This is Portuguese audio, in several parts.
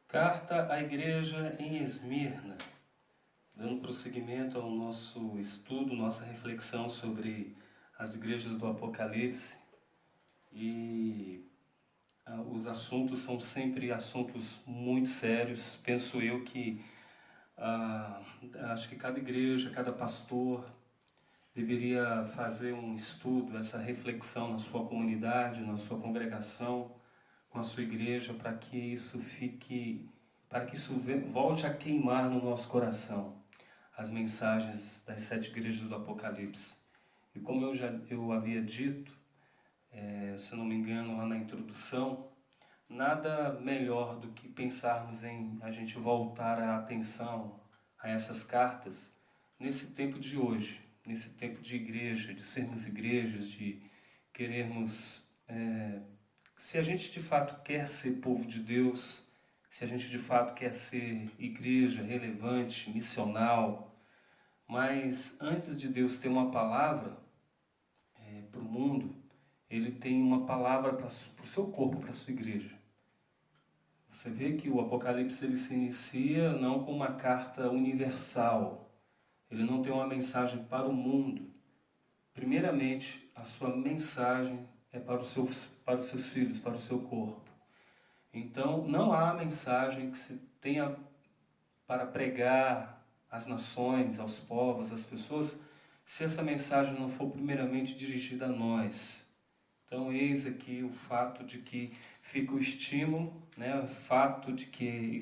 Carta à igreja em Esmirna, dando prosseguimento ao nosso estudo, nossa reflexão sobre as igrejas do Apocalipse. E os assuntos são sempre assuntos muito sérios. Penso eu que acho que cada igreja, cada pastor deveria fazer um estudo, essa reflexão na sua comunidade, na sua congregação, com a sua igreja, para que isso volte a queimar no nosso coração as mensagens das 7 igrejas do Apocalipse. E como eu havia dito, se não me engano, lá na introdução, nada melhor do que pensarmos em a gente voltar a atenção a essas cartas nesse tempo de hoje, nesse tempo de igreja, de sermos igrejas, de querermos... se a gente de fato quer ser povo de Deus, se a gente de fato quer ser igreja relevante, missional, mas antes de Deus ter uma palavra para o mundo, Ele tem uma palavra para o seu corpo, para a sua igreja. Você vê que o Apocalipse ele se inicia não com uma carta universal, ele não tem uma mensagem para o mundo. Primeiramente, a sua mensagem é para os seus filhos, para o seu corpo. Então, não há mensagem que se tenha para pregar às nações, aos povos, às pessoas, se essa mensagem não for primeiramente dirigida a nós. Então, eis aqui o fato de que fica o estímulo, o fato de que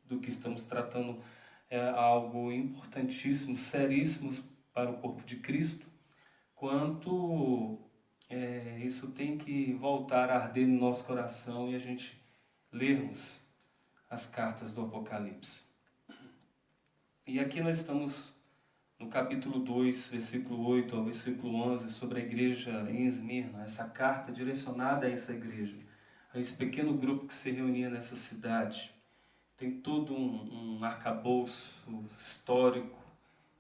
do que estamos tratando é algo importantíssimo, seríssimo para o corpo de Cristo, quanto isso tem que voltar a arder no nosso coração e a gente lermos as cartas do Apocalipse. E aqui nós estamos no capítulo 2, versículo 8 ao versículo 11, sobre a igreja em Esmirna, essa carta direcionada a essa igreja, a esse pequeno grupo que se reunia nessa cidade. Tem todo um arcabouço histórico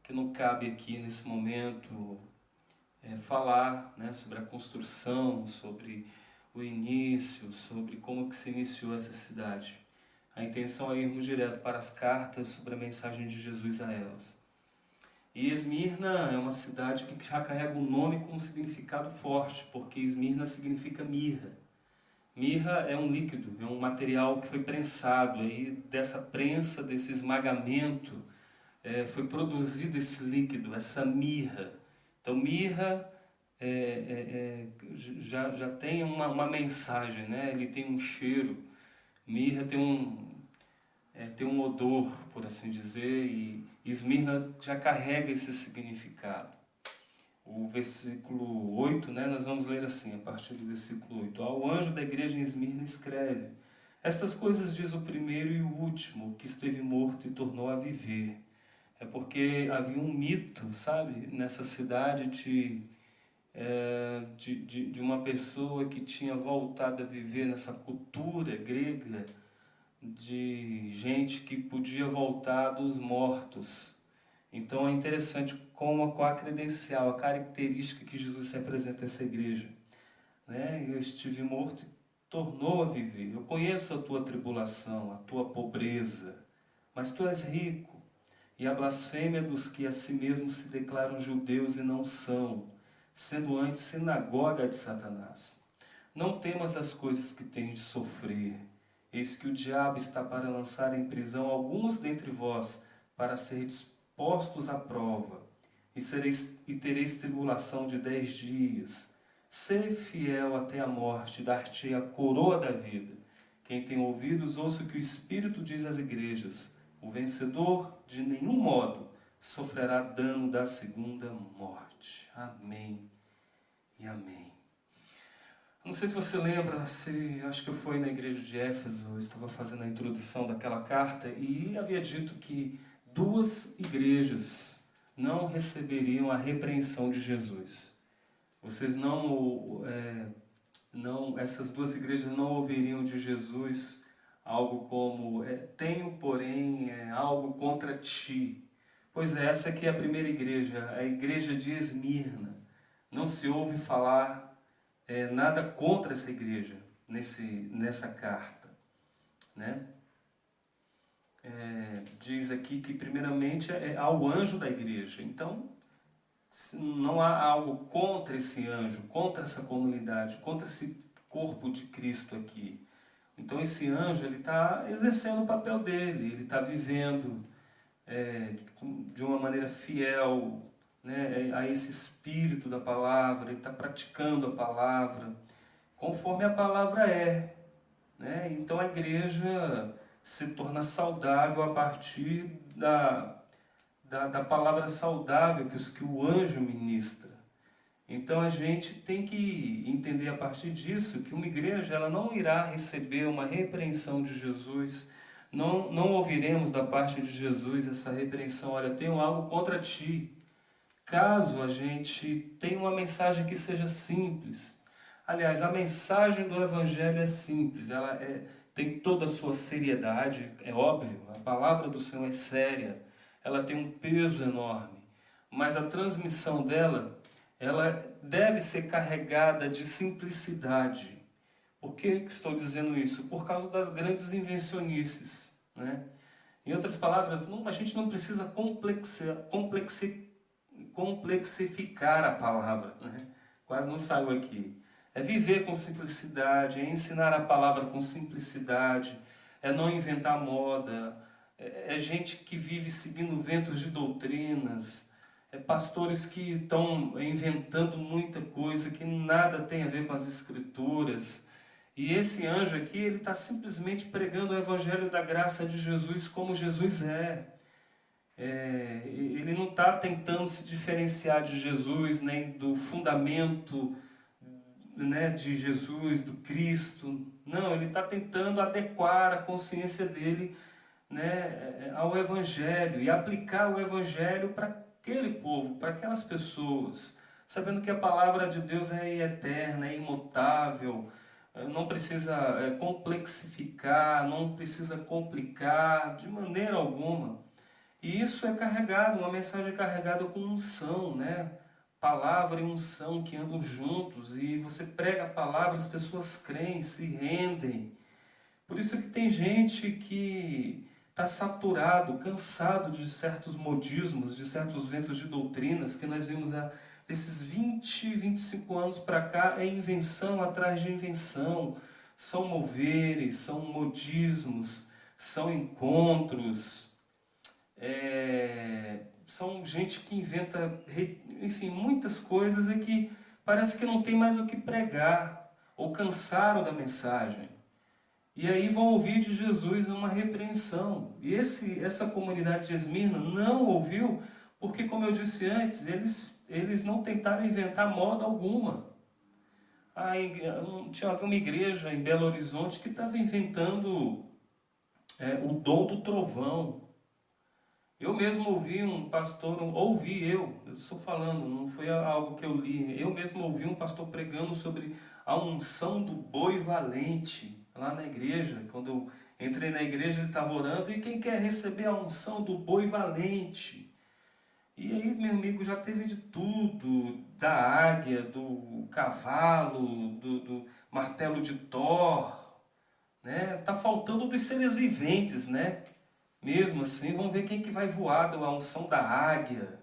que não cabe aqui nesse momento falar sobre a construção, sobre o início, sobre como que se iniciou essa cidade. A intenção é irmos direto para as cartas sobre a mensagem de Jesus a elas. E Esmirna é uma cidade que já carrega um nome com um significado forte, porque Esmirna significa mirra. Mirra é um líquido, é um material que foi prensado. Aí dessa prensa, desse esmagamento, foi produzido esse líquido, essa mirra. Então mirra já tem uma mensagem, ele tem um cheiro. Mirra tem um odor, por assim dizer, e Esmirna já carrega esse significado. O versículo 8, nós vamos ler assim, a partir do versículo 8. Ao anjo da igreja em Esmirna escreve: estas coisas diz o primeiro e o último, que esteve morto e tornou a viver. É porque havia um mito, nessa cidade de uma pessoa que tinha voltado a viver nessa cultura grega, de gente que podia voltar dos mortos. Então é interessante qual a credencial, a característica que Jesus se apresenta a essa igreja. Eu estive morto e tornou a viver. Eu conheço a tua tribulação, a tua pobreza, mas tu és rico. E a blasfêmia dos que a si mesmos se declaram judeus e não são, sendo antes sinagoga de Satanás. Não temas as coisas que tens de sofrer. Eis que o diabo está para lançar em prisão alguns dentre vós, para seres postos à prova, e tereis tribulação de 10 dias. Sê fiel até a morte, dar-te a coroa da vida. Quem tem ouvidos, ouça o que o Espírito diz às igrejas. O vencedor, de nenhum modo, sofrerá dano da segunda morte. Amém e amém. Não sei se você lembra, acho que foi na igreja de Éfeso, eu estava fazendo a introdução daquela carta e havia dito que 2 igrejas não receberiam a repreensão de Jesus. Vocês essas 2 igrejas não ouviriam de Jesus algo como tenho, porém, algo contra ti. Pois essa aqui é a primeira igreja, a igreja de Esmirna. Não se ouve falar nada contra essa igreja nessa carta. diz aqui que primeiramente é ao anjo da igreja. Então, não há algo contra esse anjo, contra essa comunidade, contra esse corpo de Cristo aqui. Então esse anjo ele está exercendo o papel dele, ele está vivendo de uma maneira fiel, né, a esse espírito da palavra, ele está praticando a palavra conforme a palavra é. Né? Então a igreja se torna saudável a partir da palavra saudável que o anjo ministra. Então a gente tem que entender a partir disso que uma igreja ela não irá receber uma repreensão de Jesus, não ouviremos da parte de Jesus essa repreensão, olha, tenho algo contra ti. Caso a gente tenha uma mensagem que seja simples, aliás, a mensagem do Evangelho é simples, ela tem toda a sua seriedade, é óbvio, a palavra do Senhor é séria, ela tem um peso enorme, mas a transmissão dela, ela deve ser carregada de simplicidade. Por que estou dizendo isso? Por causa das grandes invencionices. Né? Em outras palavras, a gente não precisa complexificar a palavra. Né? Quase não saiu aqui. É viver com simplicidade, é ensinar a palavra com simplicidade, é não inventar moda, é gente que vive seguindo ventos de doutrinas, pastores que estão inventando muita coisa que nada tem a ver com as escrituras. E esse anjo aqui, ele está simplesmente pregando o evangelho da graça de Jesus como Jesus é. Ele não está tentando se diferenciar de Jesus, nem do fundamento, né, de Jesus, do Cristo. Não, ele está tentando adequar a consciência dele, né, ao evangelho e aplicar o evangelho para aquele povo, para aquelas pessoas, sabendo que a palavra de Deus é eterna, é imutável, não precisa complexificar, não precisa complicar de maneira alguma. E isso é carregado, uma mensagem carregada com unção, né? Palavra e unção que andam juntos, e você prega a palavra, as pessoas creem, se rendem. Por isso que tem gente que está saturado, cansado de certos modismos, de certos ventos de doutrinas que nós vimos desses 20, 25 anos para cá, é invenção atrás de invenção. São moveres, são modismos, são encontros, são gente que inventa, enfim, muitas coisas e que parece que não tem mais o que pregar, ou cansaram da mensagem. E aí vão ouvir de Jesus uma repreensão. E essa comunidade de Esmirna não ouviu, porque, como eu disse antes, eles não tentaram inventar moda alguma. Tinha uma igreja em Belo Horizonte que estava inventando o dom do trovão. Eu mesmo ouvi um pastor, eu estou falando, não foi algo que eu li, eu mesmo ouvi um pastor pregando sobre a unção do boi valente, lá na igreja. Quando eu entrei na igreja, ele estava orando, e quem quer receber a unção do boi valente? E aí, meu amigo, já teve de tudo, da águia, do cavalo, do martelo de Thor, né? Tá faltando dos seres viventes, né? Mesmo assim, vamos ver quem que vai voar a unção da águia.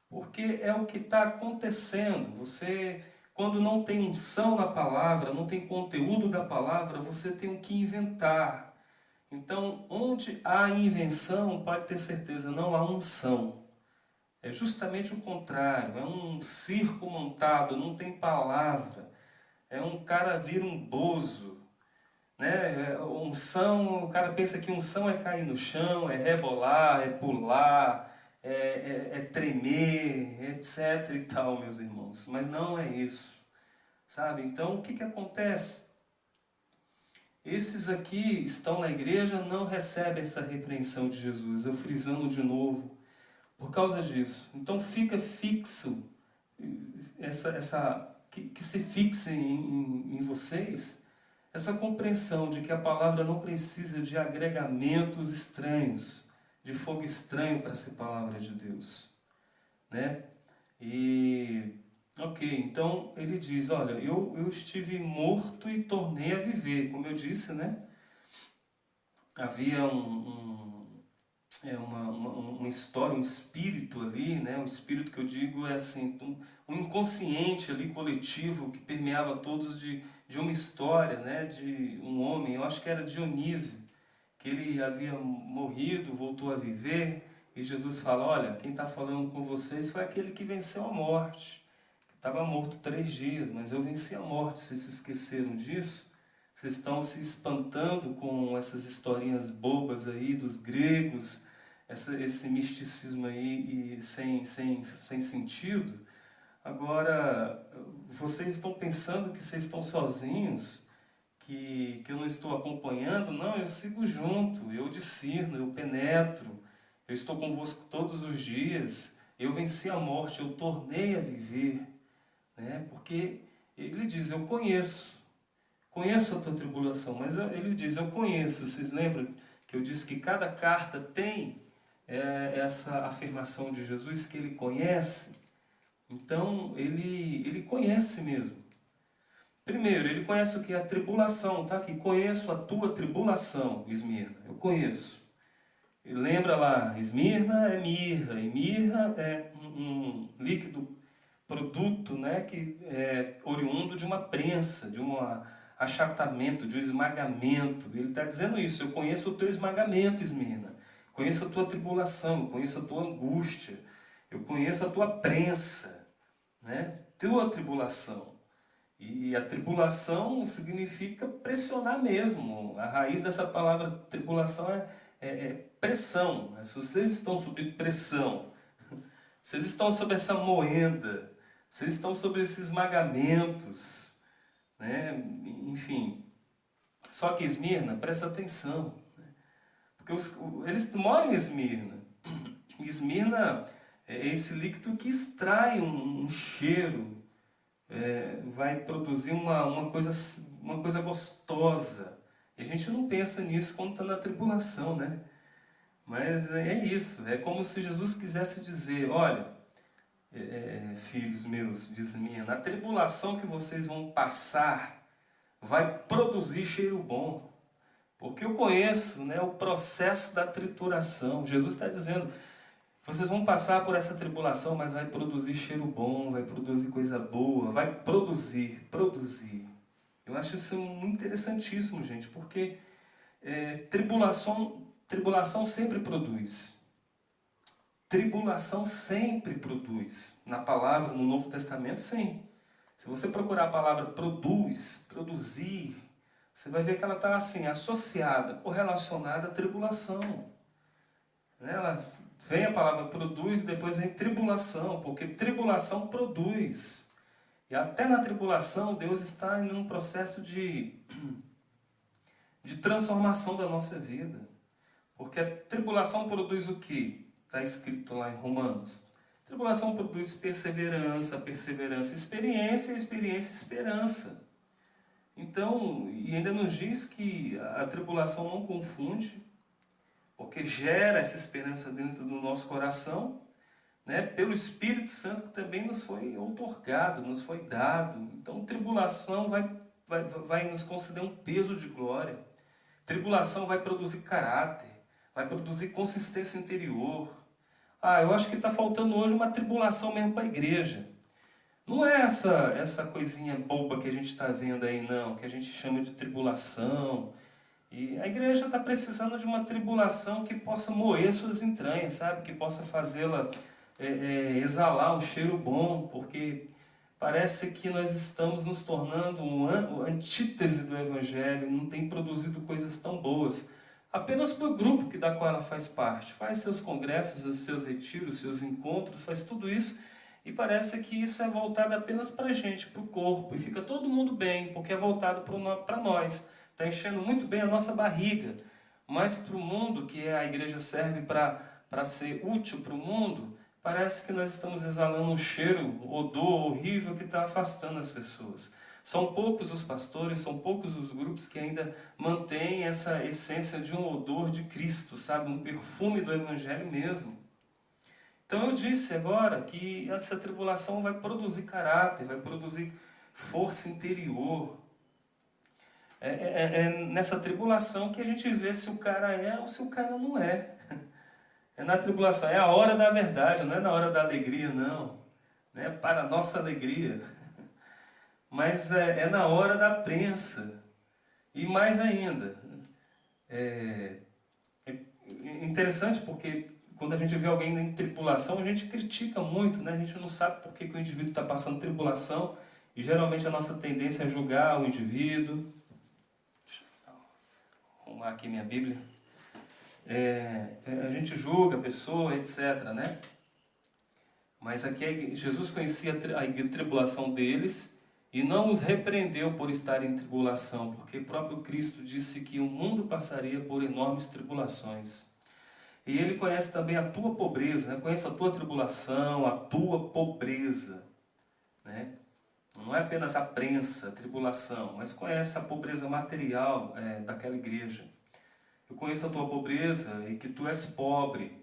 Porque é o que está acontecendo. Você, quando não tem unção na palavra, não tem conteúdo da palavra, você tem o que inventar. Então, onde há invenção, pode ter certeza, não há unção. É justamente o contrário. É um circo montado, não tem palavra. É um cara vira um bozo. Né? Unção, o cara pensa que unção é cair no chão, é rebolar, é pular, é tremer, etc e tal, meus irmãos. Mas não é isso, sabe? Então, o que acontece? Esses aqui estão na igreja, não recebem essa repreensão de Jesus. Eu frisando de novo, por causa disso. Então, fica fixo, que se fixe em vocês, essa compreensão de que a palavra não precisa de agregamentos estranhos, de fogo estranho para ser palavra de Deus. Né? Então ele diz, olha, eu estive morto e tornei a viver. Como eu disse, né? Havia uma história, um espírito ali, né? O espírito que eu digo é assim, um inconsciente ali coletivo que permeava todos de uma história, né? De um homem, eu acho que era Dionísio, que ele havia morrido, voltou a viver, e Jesus fala, olha, quem está falando com vocês foi aquele que venceu a morte. Estava morto 3 dias, mas eu venci a morte. Vocês se esqueceram disso? Vocês estão se espantando com essas historinhas bobas aí dos gregos, esse misticismo aí e sem sentido? Agora, vocês estão pensando que vocês estão sozinhos, que eu não estou acompanhando? Não, eu sigo junto, eu discerno, eu penetro, eu estou convosco todos os dias, eu venci a morte, eu tornei a viver, né? Porque ele diz, eu conheço a tua tribulação, mas ele diz, eu conheço. Vocês lembram que eu disse que cada carta tem essa afirmação de Jesus, que ele conhece? Então, ele conhece mesmo. Primeiro, ele conhece o que é a tribulação, tá? Que conheço a tua tribulação, Esmirna, eu conheço. E lembra lá, Esmirna é mirra, e mirra é um líquido produto, né, que é oriundo de uma prensa, de um achatamento, de um esmagamento. Ele está dizendo isso, eu conheço o teu esmagamento, Esmirna. Conheço a tua tribulação, eu conheço a tua angústia, eu conheço a tua prensa, né? Tua tribulação. E a tribulação significa pressionar mesmo. A raiz dessa palavra tribulação é pressão. Se vocês estão sob pressão, vocês estão sob essa moenda, vocês estão sob esses esmagamentos, né? Enfim. Só que Esmirna, presta atenção, né? Porque eles moram em Esmirna. Esmirna é esse líquido que extrai um cheiro, vai produzir uma coisa gostosa. E a gente não pensa nisso quando está na tribulação, né? Mas é isso, é como se Jesus quisesse dizer, olha, filhos meus, diz minha, na tribulação que vocês vão passar, vai produzir cheiro bom. Porque eu conheço, né, o processo da trituração. Jesus está dizendo, vocês vão passar por essa tribulação, mas vai produzir cheiro bom, vai produzir coisa boa, vai produzir. Eu acho isso muito interessantíssimo, gente, porque tribulação sempre produz. Tribulação sempre produz. Na palavra, no Novo Testamento, sim. Se você procurar a palavra produzir, você vai ver que ela está assim, associada, correlacionada à tribulação. Ela vem a palavra produz, depois vem tribulação, porque tribulação produz. E até na tribulação, Deus está em um processo de transformação da nossa vida. Porque a tribulação produz o quê? Está escrito lá em Romanos. A tribulação produz perseverança, perseverança, experiência, experiência, esperança. Então, e ainda nos diz que a tribulação não confunde, porque gera essa esperança dentro do nosso coração, né? Pelo Espírito Santo que também nos foi outorgado, nos foi dado. Então, tribulação vai nos conceder um peso de glória. Tribulação vai produzir caráter, vai produzir consistência interior. Eu acho que está faltando hoje uma tribulação mesmo para a igreja. Não é essa coisinha boba que a gente está vendo aí, não, que a gente chama de tribulação. E a igreja está precisando de uma tribulação que possa moer suas entranhas, sabe? Que possa fazê-la exalar um cheiro bom, porque parece que nós estamos nos tornando uma antítese do Evangelho, não tem produzido coisas tão boas. Apenas para o grupo da qual ela faz parte. Faz seus congressos, os seus retiros, os seus encontros, faz tudo isso. E parece que isso é voltado apenas para a gente, para o corpo. E fica todo mundo bem, porque é voltado para nós. Está enchendo muito bem a nossa barriga. Mas para o mundo, que a igreja serve para ser útil para o mundo, parece que nós estamos exalando um cheiro, um odor horrível que está afastando as pessoas. São poucos os pastores, são poucos os grupos que ainda mantêm essa essência de um odor de Cristo, sabe? Um perfume do Evangelho mesmo. Então eu disse agora que essa tribulação vai produzir caráter, vai produzir força interior. É nessa tribulação que a gente vê se o cara é ou se o cara não é. É na tribulação, é a hora da verdade, não é na hora da alegria, não. Né? Para a nossa alegria. Mas é na hora da prensa. E mais ainda, é interessante porque quando a gente vê alguém em tribulação, a gente critica muito, né? A gente não sabe por que o indivíduo está passando tribulação e geralmente a nossa tendência é julgar o indivíduo. Deixa eu arrumar aqui minha Bíblia. A gente julga a pessoa, etc, né? Mas aqui Jesus conhecia a tribulação deles e não os repreendeu por estarem em tribulação, porque o próprio Cristo disse que o mundo passaria por enormes tribulações. E Ele conhece também a tua pobreza, né? Conhece a tua tribulação, a tua pobreza. Né? Não é apenas a prensa, a tribulação, mas conhece a pobreza material daquela igreja. Eu conheço a tua pobreza e que tu és pobre.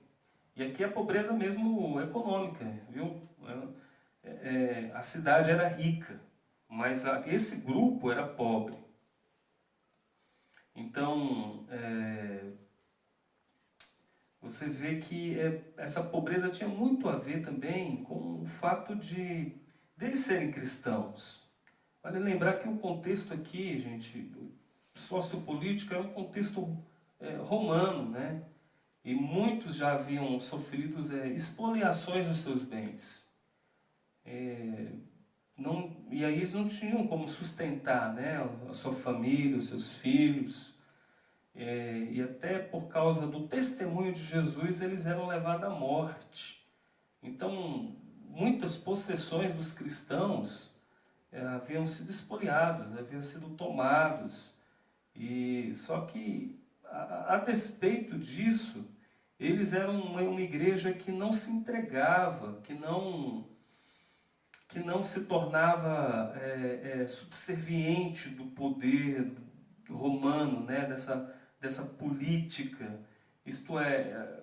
E aqui é pobreza mesmo econômica, viu? A cidade era rica, mas esse grupo era pobre. Então, você vê que essa pobreza tinha muito a ver também com o fato de deles serem cristãos. Vale lembrar que o contexto aqui, gente, sociopolítico é um contexto romano, né? E muitos já haviam sofrido expoliações dos seus bens. E aí eles não tinham como sustentar, né, a sua família, os seus filhos. E até por causa do testemunho de Jesus, eles eram levados à morte. Então, muitas possessões dos cristãos haviam sido expoliadas, haviam sido tomados. E só que, a despeito disso, eles eram uma igreja que não se entregava, que não se tornava subserviente do poder romano, né? dessa política. Isto é,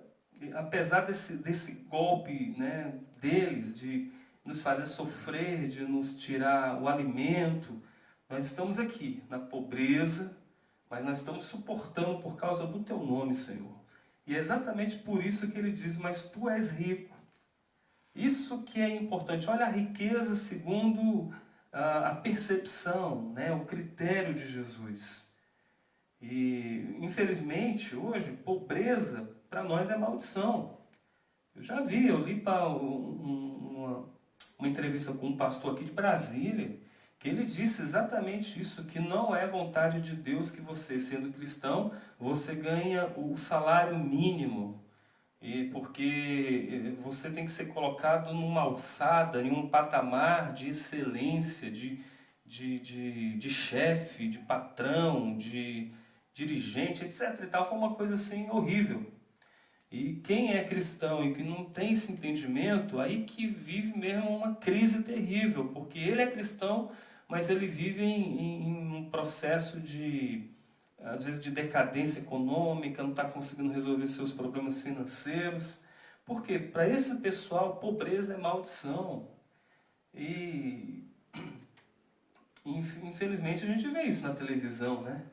apesar desse golpe, né, deles de nos fazer sofrer, de nos tirar o alimento, nós estamos aqui na pobreza, mas nós estamos suportando por causa do teu nome, Senhor. E é exatamente por isso que ele diz, mas tu és rico. Isso que é importante. Olha a riqueza segundo a percepção, né, o critério de Jesus. E, infelizmente, hoje, pobreza para nós é maldição. Eu li uma entrevista com um pastor aqui de Brasília, que ele disse exatamente isso, que não é vontade de Deus que você, sendo cristão, você ganha o salário mínimo, porque você tem que ser colocado numa alçada, em um patamar de excelência, de chefe, de patrão, de dirigente, etc. E tal. Foi uma coisa assim horrível. E quem é cristão e que não tem esse entendimento, aí que vive mesmo uma crise terrível, porque ele é cristão, mas ele vive em um processo às vezes de decadência econômica, não está conseguindo resolver seus problemas financeiros. Por quê? Para esse pessoal, pobreza é maldição. E infelizmente a gente vê isso na televisão, né?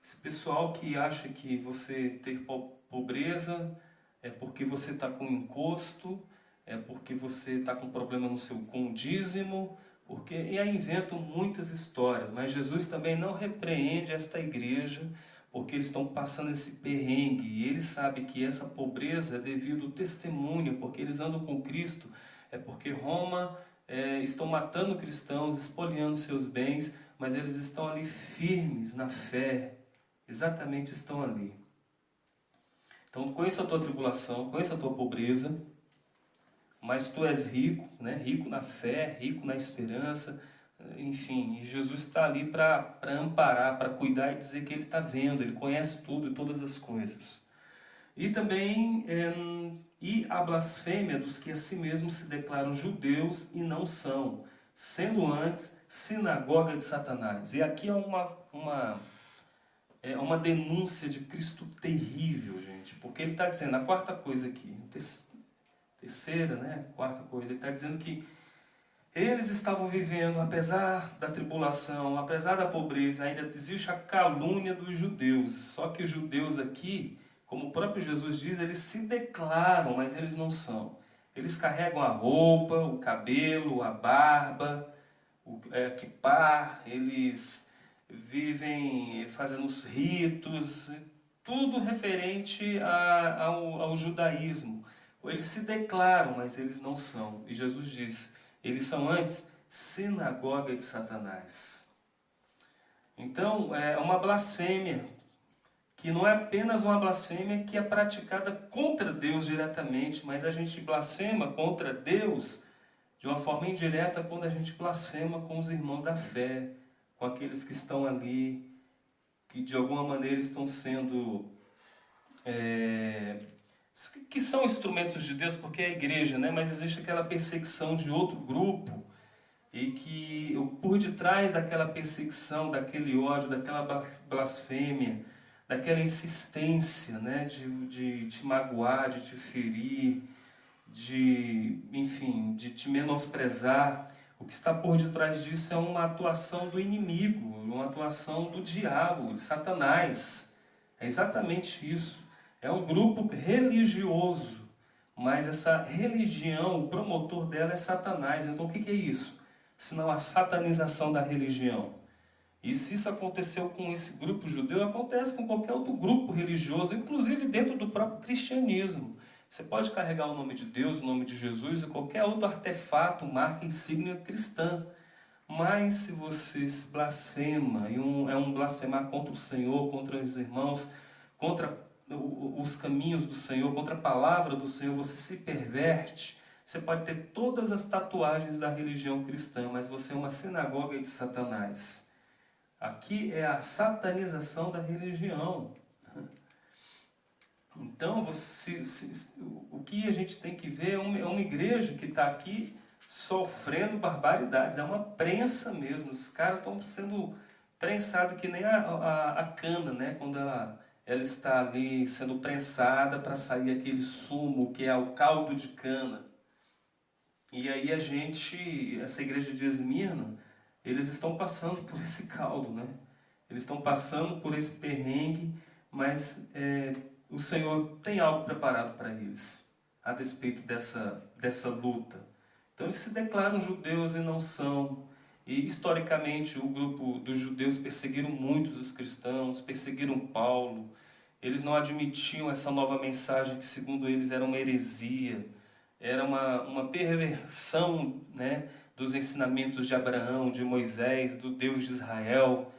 Esse pessoal que acha que você ter pobreza é porque você está com encosto, é porque você está com problema com o dízimo, e aí inventam muitas histórias. Mas Jesus também não repreende esta igreja, porque eles estão passando esse perrengue, e ele sabe que essa pobreza é devido ao testemunho, porque eles andam com Cristo, é porque Roma estão matando cristãos, expoliando seus bens, mas eles estão ali firmes na fé, exatamente estão ali. Então conheça a tua tribulação, conheça a tua pobreza, mas tu és rico, né? Rico na fé, rico na esperança, enfim, e Jesus está ali para amparar, para cuidar e dizer que Ele está vendo, Ele conhece tudo e todas as coisas. E também a blasfêmia dos que a si mesmos se declaram judeus e não são, sendo antes sinagoga de Satanás. E aqui é uma denúncia de Cristo terrível, gente, porque ele está dizendo, a quarta coisa aqui, terceira, né, quarta coisa, ele está dizendo que eles estavam vivendo, apesar da tribulação, apesar da pobreza, ainda existe a calúnia dos judeus, só que os judeus aqui Como o próprio Jesus diz, eles se declaram, mas eles não são. Eles carregam a roupa, o cabelo, a barba, o kippah, eles vivem fazendo os ritos, tudo referente ao judaísmo. Eles se declaram, mas eles não são. E Jesus diz, eles são antes sinagoga de Satanás. Então, é uma blasfêmia, que não é apenas uma blasfêmia que é praticada contra Deus diretamente, mas a gente blasfema contra Deus de uma forma indireta quando a gente blasfema com os irmãos da fé, com aqueles que estão ali, que de alguma maneira estão sendo, que são instrumentos de Deus, porque é a igreja, né? Mas existe aquela perseguição de outro grupo, e que por detrás daquela perseguição, daquele ódio, daquela blasfêmia, daquela insistência, né, de te magoar, de te ferir, enfim, de te menosprezar, o que está por detrás disso é uma atuação do inimigo, uma atuação do diabo, de Satanás. É exatamente isso. É um grupo religioso, mas essa religião, o promotor dela é Satanás. Então o que é isso? Senão a satanização da religião. E se isso aconteceu com esse grupo judeu, acontece com qualquer outro grupo religioso, inclusive dentro do próprio cristianismo. Você pode carregar o nome de Deus, o nome de Jesus, ou qualquer outro artefato, marca, insígnia cristã. Mas se você blasfema, e é um blasfemar contra o Senhor, contra os irmãos, contra os caminhos do Senhor, contra a palavra do Senhor, você se perverte. Você pode ter todas as tatuagens da religião cristã, mas você é uma sinagoga de Satanás. Aqui é a satanização da religião. Então, o que a gente tem que ver é uma igreja que está aqui sofrendo barbaridades. É uma prensa mesmo. Os caras estão sendo prensados que nem a cana, né? Quando ela está ali sendo prensada para sair aquele sumo que é o caldo de cana. E aí essa igreja de Esmirna, eles estão passando por esse caldo, né? Eles estão passando por esse perrengue, mas o Senhor tem algo preparado para eles, a despeito dessa luta. Então eles se declaram judeus e não são. E historicamente o grupo dos judeus perseguiram muitos os cristãos, perseguiram Paulo. Eles não admitiam essa nova mensagem que segundo eles era uma heresia, era uma perversão, né, dos ensinamentos de Abraão, de Moisés, do Deus de Israel.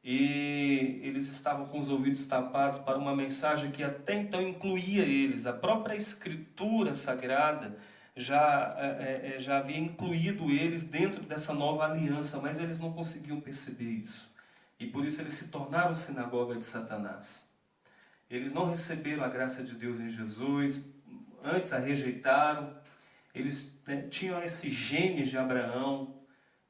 E eles estavam com os ouvidos tapados para uma mensagem que até então incluía eles. A própria Escritura Sagrada já havia incluído eles dentro dessa nova aliança, mas eles não conseguiam perceber isso. E por isso eles se tornaram sinagoga de Satanás. Eles não receberam a graça de Deus em Jesus, antes a rejeitaram. Eles tinham esses genes de Abraão,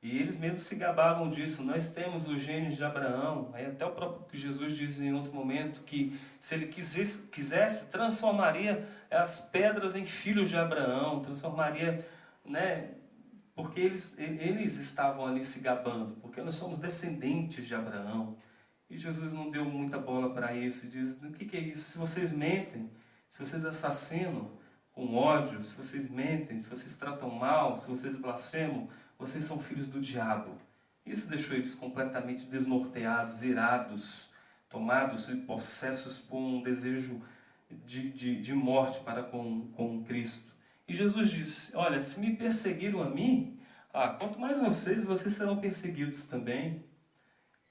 e eles mesmos se gabavam disso. Nós temos os genes de Abraão. Aí até o próprio Jesus diz em outro momento que se ele quisesse transformaria as pedras em filhos de Abraão, transformaria, né? Porque eles estavam ali se gabando, porque nós somos descendentes de Abraão. E Jesus não deu muita bola para isso, e diz, o que é isso? Se vocês mentem, se vocês assassinam com ódio, se vocês mentem, se vocês tratam mal, se vocês blasfemam, vocês são filhos do diabo. Isso deixou eles completamente desnorteados, irados, tomados e possessos por um desejo de morte para com Cristo. E Jesus disse, olha, se me perseguiram a mim, quanto mais vocês serão perseguidos também.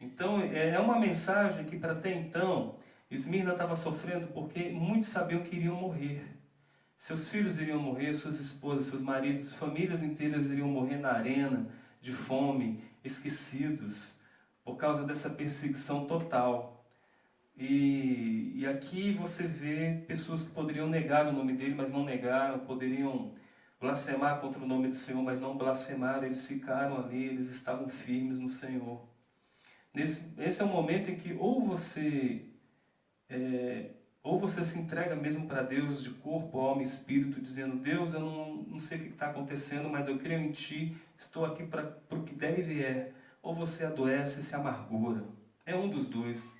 Então é uma mensagem que para até então Esmirna estava sofrendo porque muitos sabiam que iriam morrer. Seus filhos iriam morrer, suas esposas, seus maridos, famílias inteiras iriam morrer na arena, de fome, esquecidos, por causa dessa perseguição total. E aqui você vê pessoas que poderiam negar o nome dele, mas não negaram, poderiam blasfemar contra o nome do Senhor, mas não blasfemaram, eles ficaram ali, eles estavam firmes no Senhor. Esse é um momento em que ou você se entrega mesmo para Deus de corpo, alma e espírito, dizendo, Deus, eu não sei o que está acontecendo, mas eu creio em Ti, estou aqui para o que deve e é. Ou você adoece e se amargura. É um dos dois.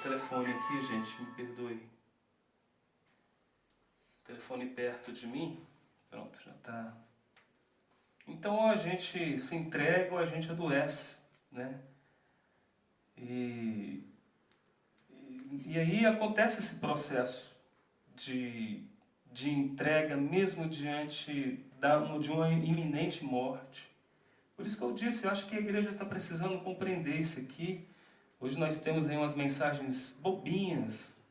telefone aqui, gente, me perdoe. Telefone perto de mim. Pronto, já está. Então, ou a gente se entrega ou a gente adoece, né? E aí acontece esse processo de entrega, mesmo diante de uma iminente morte. Por isso que eu disse, eu acho que a igreja está precisando compreender isso aqui. Hoje nós temos aí umas mensagens bobinhas,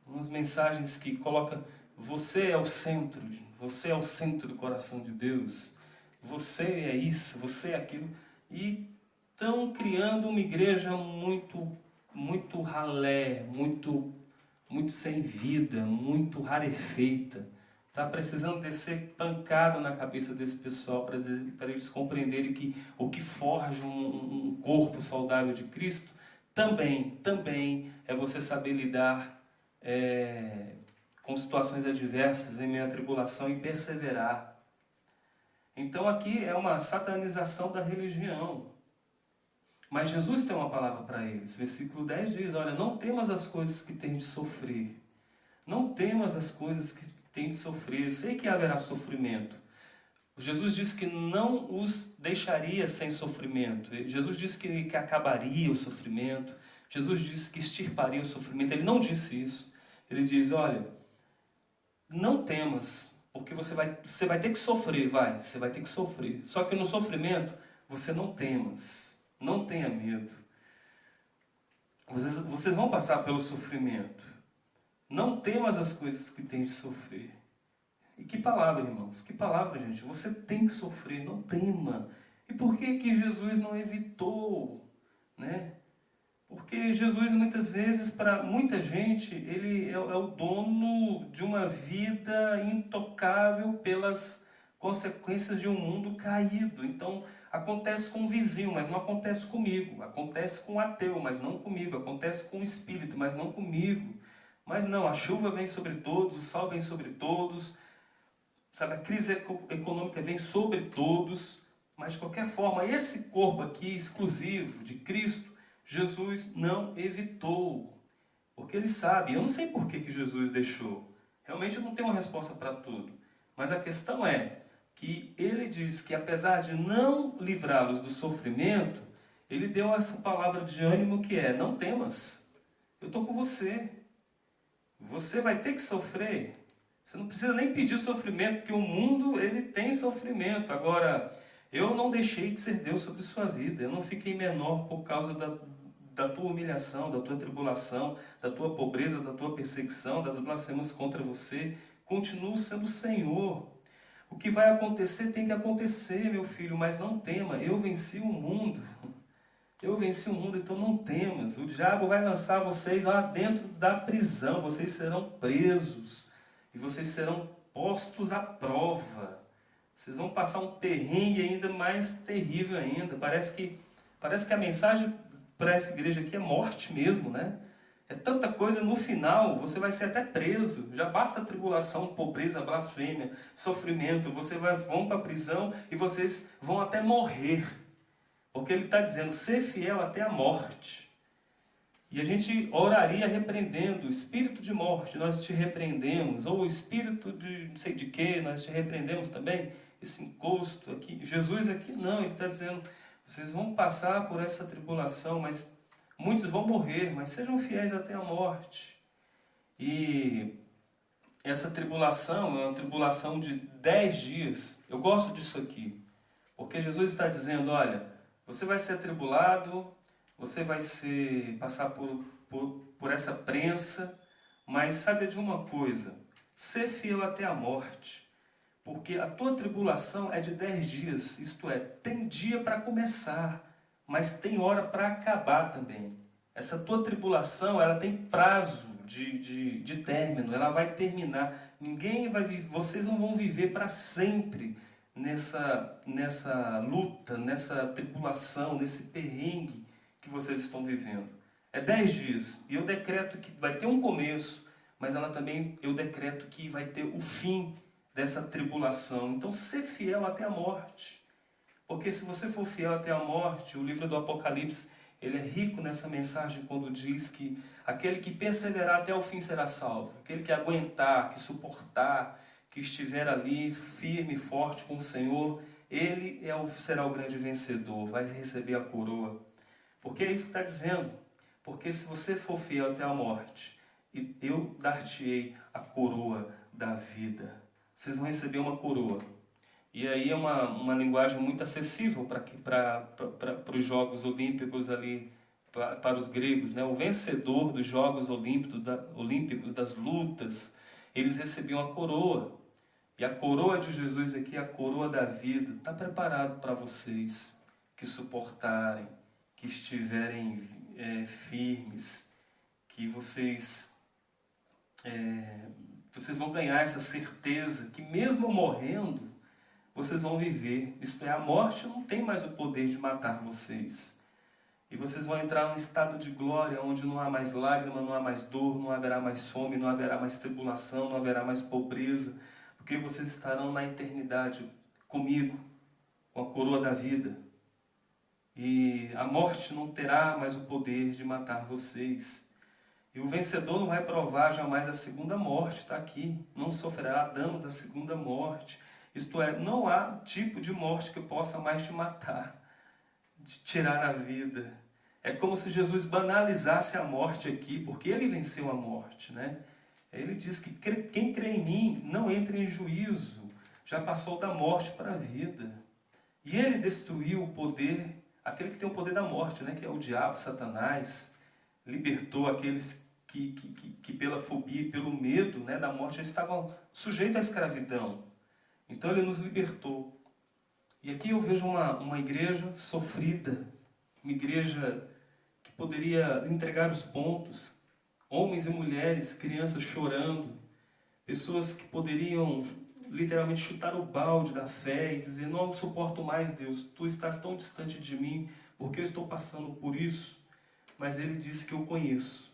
umas mensagens que colocam você é o centro do coração de Deus, você é isso, você é aquilo, e estão criando uma igreja muito ralé, muito sem vida, muito rarefeita. Está precisando descer pancada na cabeça desse pessoal para eles compreenderem que o que forja um corpo saudável de Cristo também é você saber lidar com situações adversas em meio à tribulação e perseverar. Então aqui é uma satanização da religião. Mas Jesus tem uma palavra para eles. Versículo 10 diz, olha, não temas as coisas que tens de sofrer. Não temas as coisas que tens de sofrer. Eu sei que haverá sofrimento. Jesus disse que não os deixaria sem sofrimento. Jesus disse que acabaria o sofrimento. Jesus disse que extirparia o sofrimento. Ele não disse isso. Ele diz, olha, não temas, porque você vai ter que sofrer, você vai ter que sofrer. Só que no sofrimento, você não temas. Não tenha medo. Vocês vão passar pelo sofrimento. Não temas as coisas que tem de sofrer. E que palavra, irmãos? Que palavra, gente? Você tem que sofrer, não tema. E por que Jesus não evitou? Né? Porque Jesus, muitas vezes, para muita gente, ele é o dono de uma vida intocável pelas consequências de um mundo caído. Então, acontece com o vizinho, mas não acontece comigo. Acontece com o ateu, mas não comigo. Acontece com o espírito, mas não comigo. Mas não, a chuva vem sobre todos, o sol vem sobre todos, sabe, a crise econômica vem sobre todos, mas de qualquer forma, esse corpo aqui, exclusivo de Cristo, Jesus não evitou. Porque ele sabe, eu não sei por que Jesus deixou. Realmente eu não tenho uma resposta para tudo. Mas a questão é que ele diz que apesar de não livrá-los do sofrimento, ele deu essa palavra de ânimo que é, não temas, eu estou com você. Você vai ter que sofrer. Você não precisa nem pedir sofrimento, porque o mundo ele tem sofrimento. Agora, eu não deixei de ser Deus sobre sua vida. Eu não fiquei menor por causa da tua humilhação, da tua tribulação, da tua pobreza, da tua perseguição, das blasfêmias contra você. Continuo sendo o Senhor. O que vai acontecer tem que acontecer, meu filho, mas não tema. Eu venci o mundo. Eu venci o mundo, então não temas. O diabo vai lançar vocês lá dentro da prisão. Vocês serão presos. E vocês serão postos à prova. Vocês vão passar um perrengue ainda mais terrível ainda. Parece que a mensagem para essa igreja aqui é morte mesmo, né? É tanta coisa, no final você vai ser até preso. Já basta a tribulação, pobreza, blasfêmia, sofrimento. Vocês vão para a prisão e vocês vão até morrer. Porque ele está dizendo, ser fiel até a morte. E a gente oraria repreendendo o espírito de morte, nós te repreendemos. Ou o espírito de não sei de que, nós te repreendemos também. Esse encosto aqui. Jesus aqui não, ele está dizendo, vocês vão passar por essa tribulação, mas muitos vão morrer, mas sejam fiéis até a morte. E essa tribulação é uma tribulação de 10 dias. Eu gosto disso aqui. Porque Jesus está dizendo, olha, você vai ser atribulado, você vai passar por essa prensa, mas saiba de uma coisa, ser fiel até a morte. Porque a tua tribulação é de 10 dias, isto é, tem dia para começar, mas tem hora para acabar também. Essa tua tribulação, ela tem prazo de término, ela vai terminar. Vocês não vão viver para sempre nessa luta, nessa tribulação, nesse perrengue que vocês estão vivendo. É 10 dias, e eu decreto que vai ter um começo, mas eu decreto que vai ter o fim dessa tribulação. Então, ser fiel até a morte. Porque se você for fiel até a morte, o livro do Apocalipse, ele é rico nessa mensagem quando diz que aquele que perseverar até o fim será salvo. Aquele que aguentar, que suportar, que estiver ali firme e forte com o Senhor, ele será o grande vencedor, vai receber a coroa. Porque é isso que está dizendo. Porque se você for fiel até a morte, eu dar-te-ei a coroa da vida. Vocês vão receber uma coroa. E aí é uma linguagem muito acessível para os Jogos Olímpicos ali, para os gregos, né? O vencedor dos Jogos Olímpicos, das lutas, eles recebiam a coroa. E a coroa de Jesus aqui, a coroa da vida, está preparado para vocês que suportarem, que estiverem firmes, que vocês vão ganhar essa certeza que mesmo morrendo, vocês vão viver. Isto é, a morte não tem mais o poder de matar vocês. E vocês vão entrar num estado de glória onde não há mais lágrima, não há mais dor, não haverá mais fome, não haverá mais tribulação, não haverá mais pobreza, porque vocês estarão na eternidade comigo, com a coroa da vida. E a morte não terá mais o poder de matar vocês. E o vencedor não vai provar jamais a segunda morte, está aqui. Não sofrerá dano da segunda morte. Isto é, não há tipo de morte que possa mais te matar, de tirar a vida. É como se Jesus banalizasse a morte aqui, porque ele venceu a morte, né? Ele diz que quem crê em mim não entra em juízo, já passou da morte para a vida. E ele destruiu o poder, aquele que tem o poder da morte, né? Que é o diabo, Satanás, libertou aqueles que pela fobia e pelo medo, né, da morte já estavam sujeitos à escravidão. Então ele nos libertou. E aqui eu vejo uma igreja sofrida, uma igreja que poderia entregar os pontos, homens e mulheres, crianças chorando, pessoas que poderiam literalmente chutar o balde da fé e dizer: não suporto mais, Deus, tu estás tão distante de mim, porque eu estou passando por isso. Mas ele diz que eu conheço,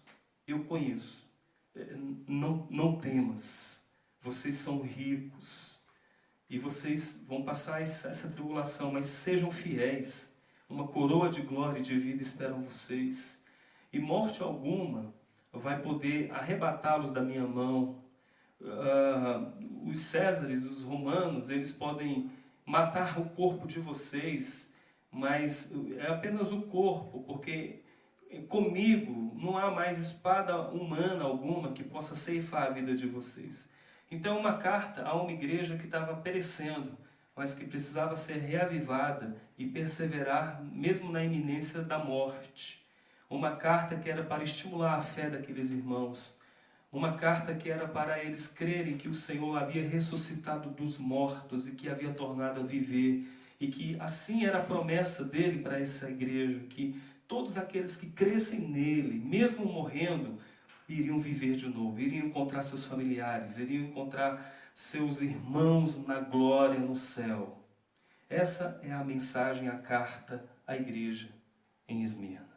não temas, vocês são ricos, e vocês vão passar essa tribulação, mas sejam fiéis, uma coroa de glória e de vida esperam vocês, e morte alguma vai poder arrebatá-los da minha mão. Os Césares, os romanos, eles podem matar o corpo de vocês, mas é apenas o corpo, porque comigo não há mais espada humana alguma que possa ceifar a vida de vocês. Então, uma carta a uma igreja que estava perecendo, mas que precisava ser reavivada e perseverar mesmo na iminência da morte. Uma carta que era para estimular a fé daqueles irmãos. Uma carta que era para eles crerem que o Senhor havia ressuscitado dos mortos e que havia tornado a viver. E que assim era a promessa dele para essa igreja, que todos aqueles que crescem nele, mesmo morrendo, iriam viver de novo, iriam encontrar seus familiares, iriam encontrar seus irmãos na glória no céu. Essa é a mensagem, a carta à igreja em Esmirna.